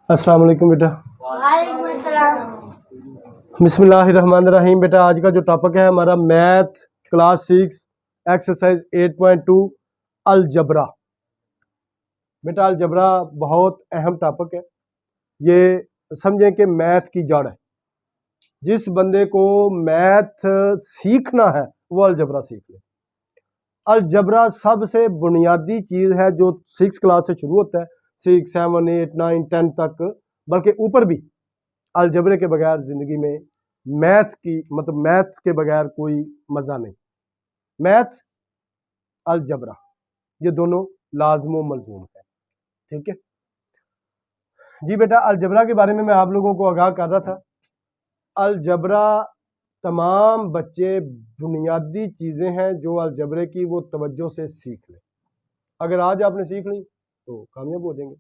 अस्सलाम वालेकुम बेटा। वालेकुम अस्सलाम। बिस्मिल्लाहिर्रहमानिर्रहीम। बेटा आज का जो टॉपिक है हमारा मैथ क्लास 6 एक्सरसाइज 8.2 अलजबरा। बेटा अलजबरा बहुत अहम टॉपिक है। ये समझें कि मैथ की जड़ है। जिस बंदे को मैथ सीखना है वो अलजबरा सीख ले। अलजबरा सबसे बुनियादी चीज़ है जो 6 क्लास से शुरू होता है, 6, 7, 8, 9, 10 तक, बल्कि ऊपर भी। अलजबरे के बगैर ज़िंदगी में मैथ के बगैर कोई मज़ा नहीं। मैथ अलजबरा ये दोनों लाजमो मलजूम है। ठीक है जी बेटा, अलजबरा के बारे में मैं आप लोगों को आगाह कर रहा था। अलजबरा तमाम बच्चे बुनियादी चीज़ें हैं जो अलजबरे की वो तवज्जो से सीख लें। अगर आज आपने सीख ली तो कामयाब हो जाएंगे।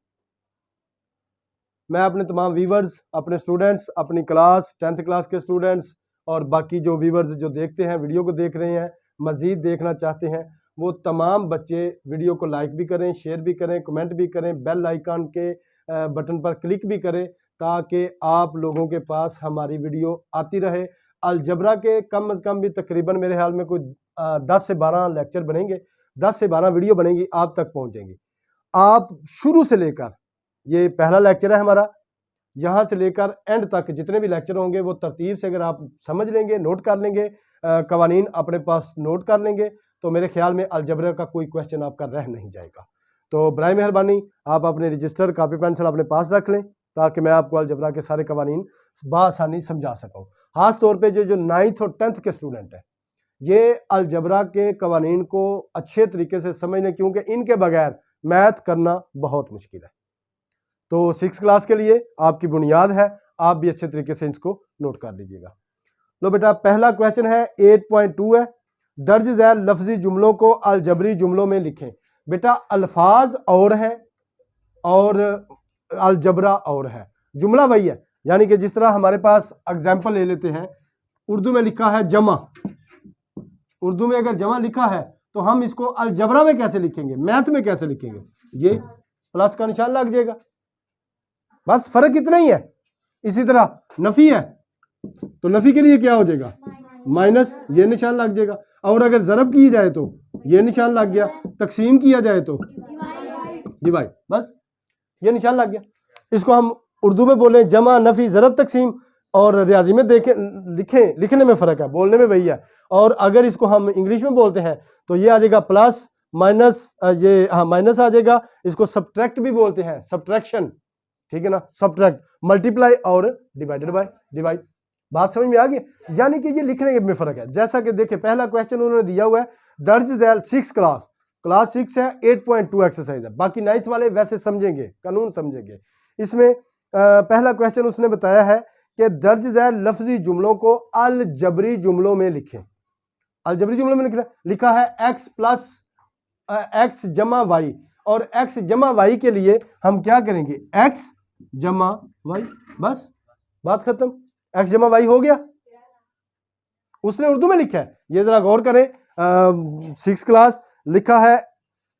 मैं अपने तमाम व्यूवर्स, अपने स्टूडेंट्स, अपनी क्लास 10th क्लास के स्टूडेंट्स और बाकी जो व्यूवर्स जो देखते हैं, वीडियो को देख रहे हैं, मज़ीद देखना चाहते हैं, वो तमाम बच्चे वीडियो को लाइक भी करें, शेयर भी करें, कमेंट भी करें, बेल आइकन के बटन पर क्लिक भी करें ताकि आप लोगों के पास हमारी वीडियो आती रहे। अलजबरा के कम अज़ कम भी तकरीबन मेरे ख्याल में कोई 10 से 12 लेक्चर बनेंगे, 10 से 12 वीडियो बनेंगी, आप तक पहुँचेंगी। आप शुरू से लेकर, ये पहला लेक्चर है हमारा, यहाँ से लेकर एंड तक जितने भी लेक्चर होंगे वो तरतीब से अगर आप समझ लेंगे, नोट कर लेंगे, कवानीन अपने पास नोट कर लेंगे, तो मेरे ख्याल में अलजबरा का कोई क्वेश्चन आपका रह नहीं जाएगा। तो बराए मेहरबानी आप अपने रजिस्टर, कापी पेंसिल अपने पास रख लें ताकि मैं आपको अलजबरा के सारे कवानीन बआसानी समझा सकूँ। खास तौर पर जो 9th और 10th के स्टूडेंट हैं, ये अलजबरा के कवानीन को अच्छे तरीके से समझ लें, क्योंकि इनके बगैर मैथ करना बहुत मुश्किल है। तो 6 क्लास के लिए आपकी बुनियाद है, आप भी अच्छे तरीके से इसको नोट कर लीजिएगा। लो बेटा, पहला क्वेश्चन है 8.2 है, दर्ज झैल लफ्जी जुमलों को अलजबरी जुमलों में लिखें। बेटा अल्फाज और है और अलजबरा और है, जुमला वही है। यानी कि जिस तरह हमारे पास एग्जाम्पल ले लेते हैं, उर्दू में लिखा है जमा, उर्दू में अगर जमा लिखा है तो हम इसको अलजबरा में कैसे लिखेंगे, मैथ में कैसे लिखेंगे, ये प्लस का निशान लग जाएगा, बस फर्क इतना ही है। इसी तरह नफी है तो नफी के लिए क्या हो जाएगा, माइनस, ये निशान लग जाएगा। और अगर जरब की जाए तो ये निशान लग गया, तकसीम किया जाए तो डिवाइड, बस ये निशान लग गया। इसको हम उर्दू में बोले जमा, नफी, जरब, तकसीम, और रियाजी में देखें लिखने में फ़र्क है, बोलने में वही है। और अगर इसको हम इंग्लिश में बोलते हैं तो ये आ जाएगा प्लस माइनस, ये हाँ माइनस आ जाएगा। इसको सब्ट्रैक्ट भी बोलते हैं, सब्ट्रैक्शन, ठीक है ना, सब्ट्रैक्ट, मल्टीप्लाई और डिवाइडेड बाय डिवाइड। बात समझ में आ गई। यानी कि ये लिखने में फ़र्क है। जैसा कि देखिए पहला क्वेश्चन उन्होंने दिया हुआ है, दर्ज झैल 6 क्लास 6 है, 8.2 एक्सरसाइज है। बाकी 9th वाले वैसे समझेंगे, कानून समझेंगे। इसमें पहला क्वेश्चन उसने बताया है कि दर्ज झैल लफ्जी जुमलों को अलजबरी जुमलों में लिखें। अलजबरी जुमलों में लिखा है x प्लस x जमा वाई, और x जमा वाई के लिए हम क्या करेंगे, x जमा वाई, बस बात खत्म। x जमा वाई हो गया, उसने उर्दू में लिखा है, ये जरा गौर करें। 6 क्लास लिखा है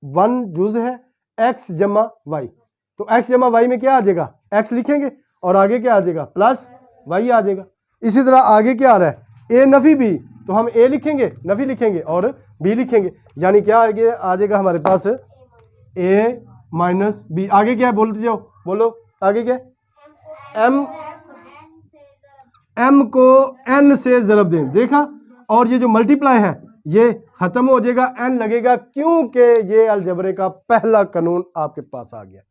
1 जुज है x जमा वाई, तो x जमा वाई में क्या आ जाएगा, x लिखेंगे और आगे क्या आ जाएगा, प्लस y आ जाएगा। इसी तरह आगे क्या आ रहा है, a नफी b, तो हम a लिखेंगे, नफी लिखेंगे और b लिखेंगे। यानी क्या आगे आ जाएगा हमारे पास, a माइनस b। आगे क्या है, बोलते जाओ, बोलो आगे क्या है, m को n से जरब दें, देखा। और ये जो मल्टीप्लाई है ये खत्म हो जाएगा, n लगेगा, क्योंकि ये अलजबरे का पहला कानून आपके पास आ गया,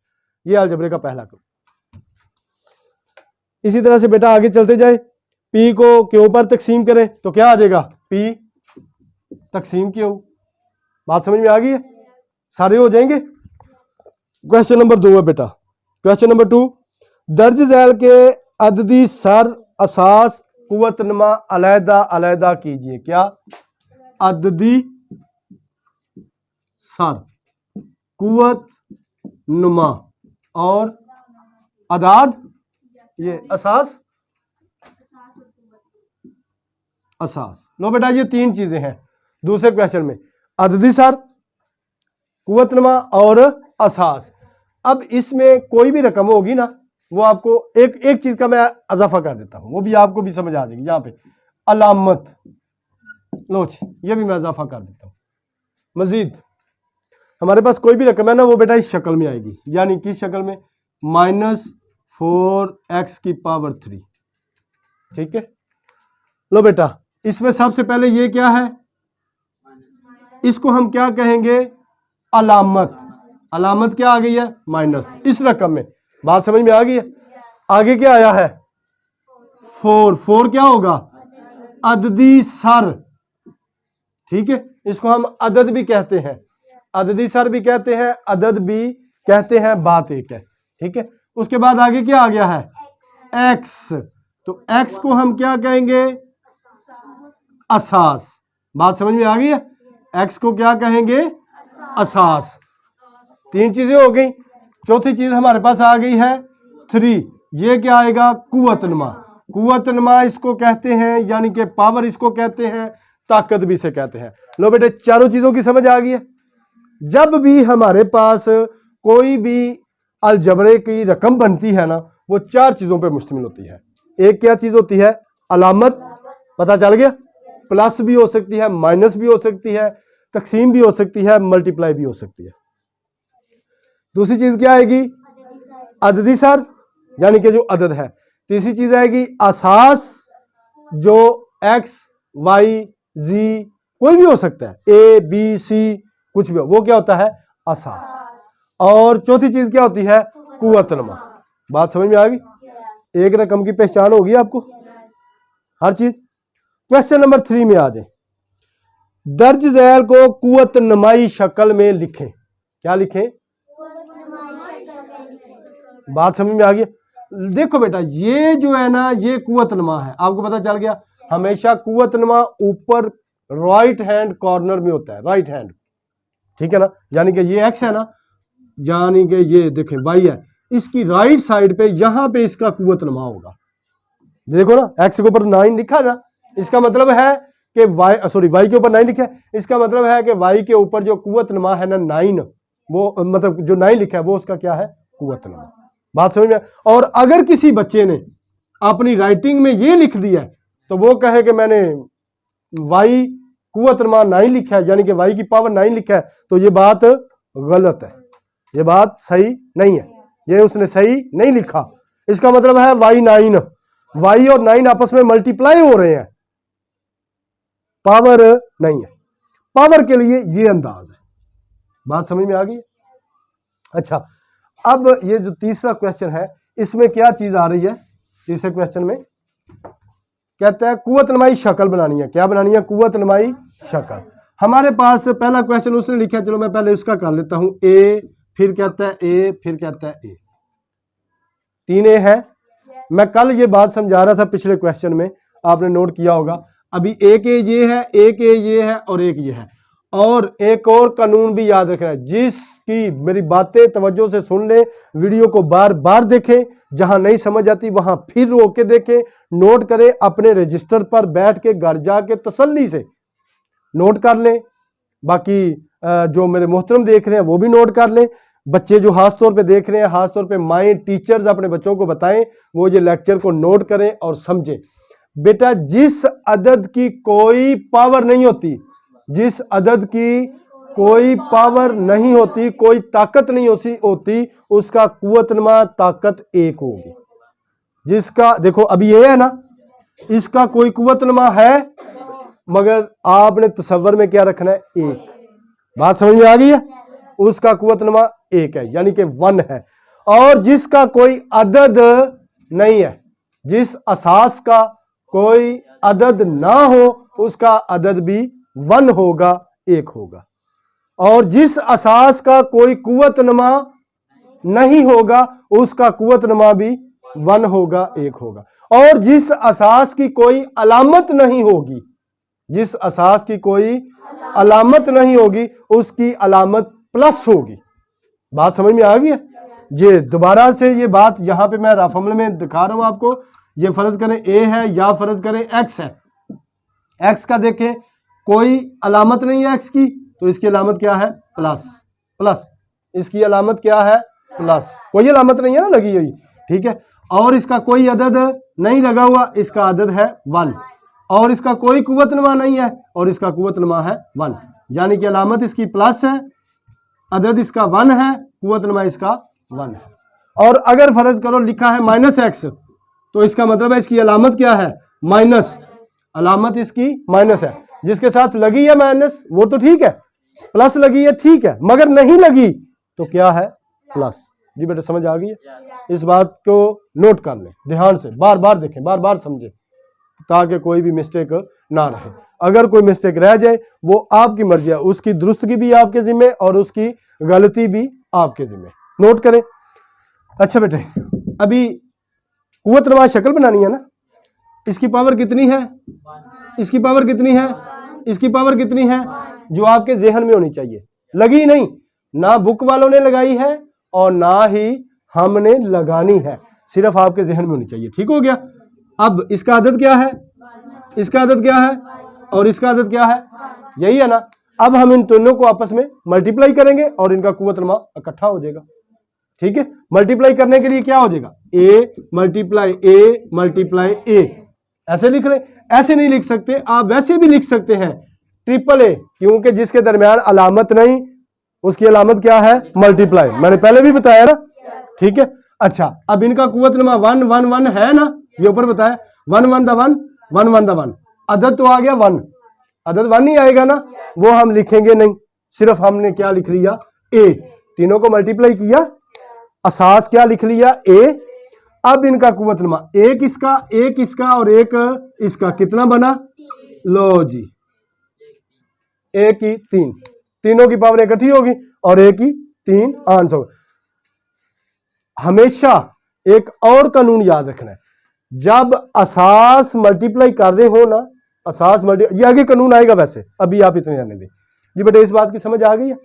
ये अलजबरे का पहला कानून। इसी तरह से बेटा आगे चलते जाए, p को q पर तकसीम करें तो क्या आ जाएगा, p तकसीम q। बात समझ में आ गई है, सारे हो जाएंगे। क्वेश्चन नंबर 2 है बेटा, क्वेश्चन नंबर 2, दर्ज झैल के अददी सर असास कुव्वत नुमा अलहदा अलहदा कीजिए। क्या, अददी सर, कुव्वत नुमा और अदाद, ये असास, असास। लो बेटा ये 3 चीजें हैं दूसरे क्वेश्चन में, अददी सर, कुव्वत नुमा और असास। अब इसमें कोई भी रकम होगी ना, वो आपको एक एक चीज का मैं इजाफा कर देता हूं, वो भी आपको भी समझ आ जाएगी। यहां पे अलामत, लो जी, ये भी मैं इजाफा कर देता हूं। मजीद हमारे पास कोई भी रकम है ना, वो बेटा इस शक्ल में आएगी, यानी किस शक्ल में, -4x⁻3। ठीक है, लो बेटा, इसमें सबसे पहले ये क्या है, इसको हम क्या कहेंगे, अलामत। अलामत क्या आ गई है, माइनस, इस रकम में। बात समझ में आ गई है। आगे क्या आया है, 4। 4 क्या होगा, अददी सर। ठीक है, इसको हम अदद भी कहते हैं, अददी सर भी कहते हैं, अदद भी कहते हैं, बात एक है। ठीक है, उसके बाद आगे क्या आ गया है, एक्स। तो एक्स को हम क्या कहेंगे, असास। बात समझ में आ गई है, एक्स को क्या कहेंगे, असास। 3 चीजें हो गई। चौथी चीज हमारे पास आ गई है 3। ये क्या आएगा, कुव्वतनमा। कुव्वतनमा इसको कहते हैं, यानी कि पावर इसको कहते हैं, ताकत भी इसे कहते हैं। लो बेटे, चारों चीजों की समझ आ गई है। जब भी हमारे पास कोई भी अलजबरे की रकम बनती है ना, वो 4 चीजों पर मुश्तमिल होती है। एक क्या चीज होती है, अलामत, पता चल गया, प्लस भी हो सकती है, माइनस भी हो सकती है, तकसीम भी हो सकती है, मल्टीप्लाई भी हो सकती है। दूसरी चीज क्या आएगी, अददी सर, यानी कि जो अदद है। तीसरी चीज आएगी असास, जो एक्स वाई जी कोई भी हो सकता है, ए बी सी कुछ भी हो, वो क्या होता है, असास। और चौथी चीज क्या होती है, कुव्वतनमा। बात समझ में आ गई। एक रकम की पहचान होगी आपको हर चीज। क्वेश्चन नंबर 3 में आ जाए। दर्ज झैल को कुव्वतनमाई शक्ल में लिखें। क्या लिखें, बात समझ में आ गई। देखो बेटा, ये जो है ना, ये कुव्वतनमा है, आपको पता चल गया। हमेशा कुव्वतनमा ऊपर राइट हैंड कॉर्नर में होता है, राइट हैंड। ठीक है ना, यानी कि ये एक्स है ना, यानी कि ये देखें वाई है, इसकी राइट साइड पे यहां पे इसका कुव्वतनमा होगा। देखो ना, एक्स के ऊपर 9 लिखा है ना, इसका मतलब है कि वाई, सॉरी वाई के ऊपर 9 लिखा है, इसका मतलब है कि वाई के ऊपर जो कुव्वतनमा है ना 9, वो मतलब जो 9 लिखा है वो उसका क्या है, कुव्वतनमा। बात समझ में। और अगर किसी बच्चे ने अपनी राइटिंग में ये लिख दिया है, तो वो कहे कि मैंने वाई कुव्वतनमा 9 लिखा है, यानी कि वाई की पावर 9 लिखा है, तो ये बात गलत है, ये बात सही नहीं है, ये उसने सही नहीं लिखा। इसका मतलब है वाई 9, वाई और 9 आपस में मल्टीप्लाई हो रहे हैं, पावर नहीं है। पावर के लिए ये अंदाज है। बात समझ में आ गई। अच्छा, अब ये जो तीसरा क्वेश्चन है, इसमें क्या चीज आ रही है, तीसरे क्वेश्चन में कहता है कुव्वतनमाई शक्ल बनानी है। क्या बनानी है, कुव्वतनमाई शक्ल। हमारे पास पहला क्वेश्चन उसने लिखा है, चलो मैं पहले उसका कर लेता हूं। ए, फिर कहता है ए, फिर कहता है ए, 3 ए है। मैं कल ये बात समझा रहा था पिछले क्वेश्चन में, आपने नोट किया होगा। अभी एक ए ये है, एक ए ये है, और एक ये है। और एक और कानून भी याद रखना है, जिसकी मेरी बातें तवज्जो से सुन ले, वीडियो को बार बार देखें, जहां नहीं समझ आती वहां फिर रोक के देखें, नोट करें, अपने रजिस्टर पर बैठ के घर जाके तसल्ली से नोट कर लें। बाकी जो मेरे मोहतरम देख रहे हैं वो भी नोट कर लें। बच्चे जो खास तौर पे देख रहे हैं, खास तौर पे माएँ टीचर्स अपने बच्चों को बताएं, वो ये लेक्चर को नोट करें और समझें। बेटा, जिस अदद की कोई पावर नहीं होती, जिस अदद की कोई पावर नहीं होती, कोई ताकत नहीं होती, उसका कुव्वतनमा ताकत 1 होगी। जिसका देखो अभी ये है ना, इसका कोई कुव्वतनमा है, मगर आपने तसव्वुर में क्या रखना है, 1। बात समझ में आ गई है। उसका कुव्वतनमा 1 है, यानी कि 1 है। और जिसका कोई अदद नहीं है, जिस असास का कोई अदद ना हो, उसका अदद भी 1 होगा, 1 होगा। और जिस असास का कोई कुव्वतनमा नहीं होगा, उसका कुव्वतनमा भी 1 होगा, 1 होगा। और जिस असास की कोई अलामत नहीं होगी, जिस असास की कोई अलामत नहीं होगी, उसकी अलामत प्लस होगी। बात समझ में आ गई है। ये दोबारा से ये बात यहां पे मैं रफ अमल में दिखा रहा हूं आपको। ये फर्ज करें ए है या फर्ज करें एक्स है। एक्स का देखें कोई अलामत नहीं है एक्स की, तो इसकी अलामत क्या है, प्लस। प्लस इसकी अलामत क्या है, प्लस। कोई अलामत नहीं है ना लगी हुई, ठीक है। और इसका कोई अदद नहीं लगा हुआ, इसका अदद है 1। और इसका कोई कुव्वतनुमा नहीं है और इसका कुव्वतनुमा है 1, यानी कि अलामत इसकी प्लस है, अदद इसका 1 है, कुव्वतनुमा इसका 1 है। और अगर फर्ज करो लिखा है -x, तो इसका मतलब है इसकी अलामत क्या है, माइनस, अलामत इसकी माइनस है। जिसके साथ लगी है माइनस वो तो ठीक है, प्लस लगी है ठीक है, मगर नहीं लगी तो क्या है, प्लस। जी बेटा समझ आ गई है? इस बात को नोट कर लें, ध्यान से बार बार देखें, बार बार समझें, ताकि कोई भी मिस्टेक ना रहे। अगर कोई मिस्टेक रह जाए वो आपकी मर्जी है, उसकी दुरुस्तगी भी आपके जिम्मे और उसकी गलती भी आपके जिम्मे, नोट करें। अच्छा बेटे, अभी कुव्वतनुमा शक्ल बनानी है ना, इसकी पावर कितनी है, इसकी पावर कितनी है, इसकी पावर कितनी है, जो आपके जहन में होनी चाहिए। लगी नहीं, ना बुक वालों ने लगाई है और ना ही हमने लगानी है, सिर्फ आपके जहन में होनी चाहिए। ठीक हो गया। अब इसका अदद क्या है, इसका अदद क्या है और इसका अदद क्या है, यही है ना। अब हम इन दोनों को आपस में मल्टीप्लाई करेंगे और इनका कुव्वतनुमा इकट्ठा हो जाएगा। ठीक है। मल्टीप्लाई करने के लिए क्या हो जाएगा, a मल्टीप्लाई a, ऐसे लिख लें। ऐसे नहीं लिख सकते आप, वैसे भी लिख सकते हैं a, क्योंकि जिसके दरमियान अलामत नहीं उसकी अलामत क्या है, मल्टीप्लाई, मैंने पहले भी बताया ना। ठीक है। अच्छा, अब इनका कुव्वतनुमा 1 1 1 है ना, ये ऊपर बताया 1 1 द 1 1 1 द 1, अदद तो आ गया 1, अदद 1 ही आएगा ना, वो हम लिखेंगे नहीं, सिर्फ हमने क्या लिख लिया, a, तीनों को मल्टीप्लाई किया, असास क्या लिख लिया, a। अब इनका कुव्वतनुमा एक इसका और एक इसका, कितना बना, लो जी, एक की 3, तीनों की पावर इकट्ठी होगी और एक की 3 आंसर। हमेशा एक और कानून याद रखना है, जब असास मल्टीप्लाई कर रहे हो ना, असास मल्टीप्लाई, ये आगे कानून आएगा, वैसे अभी आप इतने जाने दें। जी बेटे इस बात की समझ आ गई है?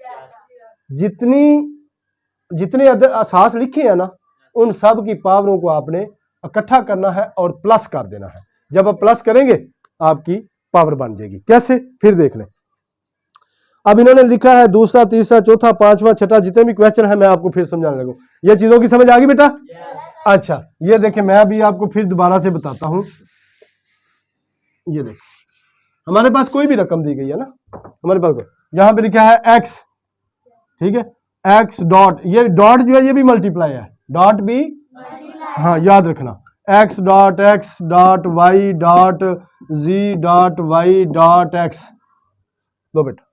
जितने असास लिखे हैं ना, उन सब की पावरों को आपने इकट्ठा करना है और प्लस कर देना है। जब आप प्लस करेंगे आपकी पावर बन जाएगी। कैसे, फिर देख लें। अब इन्होंने लिखा है दूसरा, तीसरा, चौथा, पांचवा, छठा, जितने भी क्वेश्चन है मैं आपको फिर समझाने लगूं। ये चीजों की समझ आ गई बेटा? अच्छा, ये देखें, मैं अभी आपको फिर दोबारा से बताता हूं। ये देखें, हमारे पास कोई भी रकम दी गई है ना, हमारे पास यहां पे लिखा है x, ठीक है, x डॉट, ये डॉट जो है ये भी मल्टीप्लाई है, डॉट भी, हाँ याद रखना, x dot y dot z dot y dot x। लो बेटा,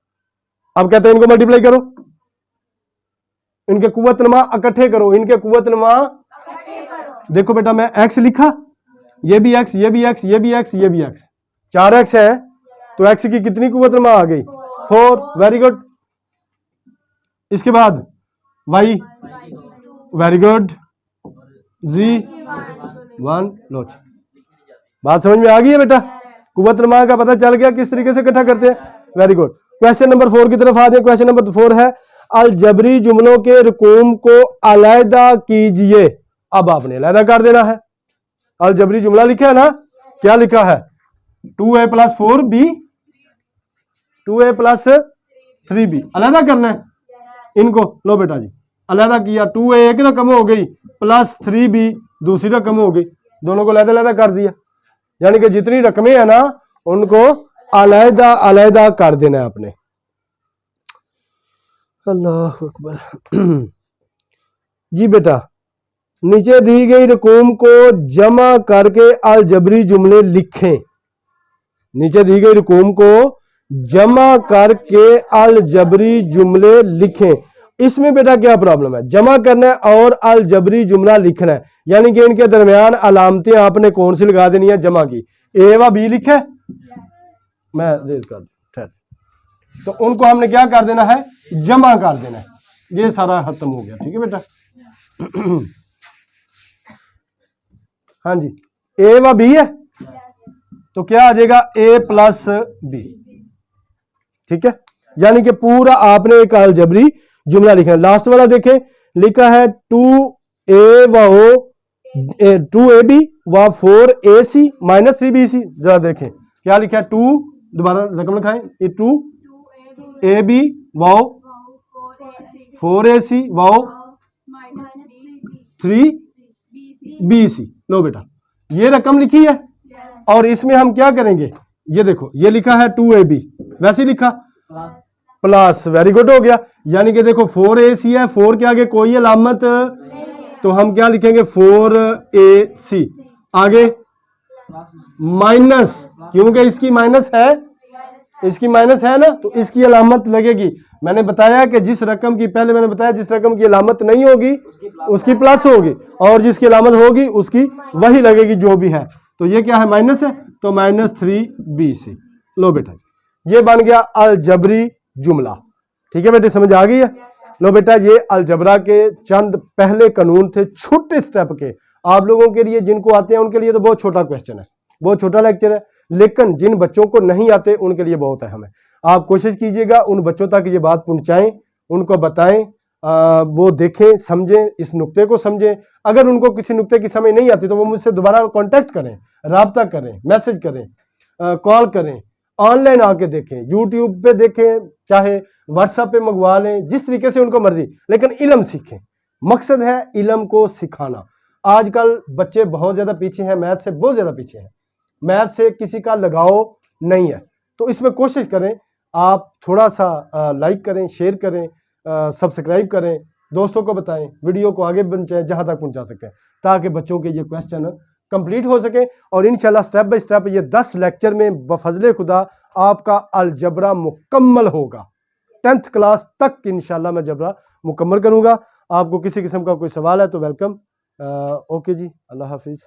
अब कहते हैं इनको मल्टीप्लाई करो, इनके कुव्वतनुमा इकट्ठे करो, इनके कुव्वतनुमा, देखो बेटा मैं x लिखा, ये भी x, ये भी x, ये भी x, ये भी x, 4x है, तो x की कितनी कुव्वतनुमा आ गई, 4, वेरी गुड। इसके बाद y, वेरी गुड, z 1, लो, बात समझ में आ गई है बेटा? कुव्वतनुमा का पता चल गया किस तरीके से इकट्ठा करते हैं, वेरी गुड। क्वेश्चन नंबर 4 की तरफ आ जाए। क्वेश्चन नंबर 4 है, अलजबरी जुमलों के रकूम को अलहदा कीजिए। अब आपने अलहदा कर देना है। अलजबरी जुमला लिखा है ना, क्या लिखा है, 2a + 4b, 2a + 3b, अलहदा करना है इनको। लो बेटा जी, अलहदा किया, 2a एक रकम हो गई प्लस 3b दूसरी रकम हो गई, दोनों को अलहदा अलहदा कर दिया, यानी कि जितनी रकमें हैं ना उनको अलहदा अलहदा कर देना है आपने। अल्लाह अकबर। जी बेटा, नीचे दी गई रकूम को जमा करके अलजबरी जुमले लिखें। नीचे दी गई रकूम को जमा करके अलजबरी जुमले लिखें। इसमें बेटा क्या प्रॉब्लम है, जमा करना है और अलजबरी जुमला लिखना है, यानी कि इनके दरमियान अलामतें आपने कौन सी लगा देनी है, जमा की। ए व बी लिखे, मैं कर, तो उनको हमने क्या कर देना है, जमा कर देना है। ये सारा खत्म हो गया, ठीक है बेटा? हाँ जी, ए व बी है तो क्या आ जाएगा, a + b, ठीक है, यानी कि पूरा आपने एक अलजबरी जुमला लिखा है। लास्ट वाला देखें, लिखा है 2ab व 4ac - 3bc। जरा देखें क्या लिखा है, 2, दोबारा रकम लिखाएं, 2ab व 4ac व 3 BC। लो बेटा, ये रकम लिखी है और इसमें हम क्या करेंगे, ये देखो ये लिखा है 2AB, वैसे ही लिखा प्लस, वेरी गुड हो गया। यानी कि देखो 4AC है, 4 के आगे कोई अलामत, तो हम क्या लिखेंगे 4AC। आगे माइनस, क्योंकि इसकी माइनस है, इसकी माइनस है ना, तो इसकी अलामत लगेगी। मैंने बताया कि जिस रकम की, पहले मैंने बताया जिस रकम की अलामत नहीं होगी उसकी प्लस होगी, और जिसकी अलामत होगी उसकी वही लगेगी जो भी है। तो ये क्या है, माइनस है, तो -3BC। लो बेटा, ये बन गया अलजबरी जुमला। ठीक है बेटे, समझ आ गई है। लो बेटा, ये अलजबरा के चंद पहले कानून थे, छोटे स्टेप के। आप लोगों के लिए, जिनको आते हैं उनके लिए तो बहुत छोटा क्वेश्चन है, बहुत छोटा लेक्चर है, लेकिन जिन बच्चों को नहीं आते उनके लिए बहुत अहम है। आप कोशिश कीजिएगा उन बच्चों तक ये बात पहुंचाएं, उनको बताएं, वो देखें, समझें, इस नुक्ते को समझें। अगर उनको किसी नुक्ते की समझ नहीं आती तो वो मुझसे दोबारा कांटेक्ट करें, राब्ता करें, मैसेज करें, कॉल करें, ऑनलाइन आके देखें, यूट्यूब पे देखें, चाहे व्हाट्सएप पे मंगवा लें, जिस तरीके से उनको मर्जी, लेकिन इल्म सीखें। मकसद है इल्म को सिखाना। आजकल बच्चे बहुत ज्यादा पीछे हैं, मैथ से बहुत ज्यादा पीछे हैं, मैथ से किसी का लगाव नहीं है। तो इसमें कोशिश करें आप थोड़ा सा लाइक करें, शेयर करें, सब्सक्राइब करें, दोस्तों को बताएं, वीडियो को आगे पहुंचाएं जहां तक पहुंचा सकें, ताकि बच्चों के ये क्वेश्चन कंप्लीट हो सके। और इंशाल्लाह स्टेप बाय स्टेप ये 10 लेक्चर में बफजले खुदा आपका अलजबरा मुकम्मल होगा। 10th क्लास तक इंशाल्लाह मैं जबरा मुकम्मल करूंगा। आपको किसी किस्म का कोई सवाल है तो वेलकम। ओके जी, अल्लाह हाफिज़।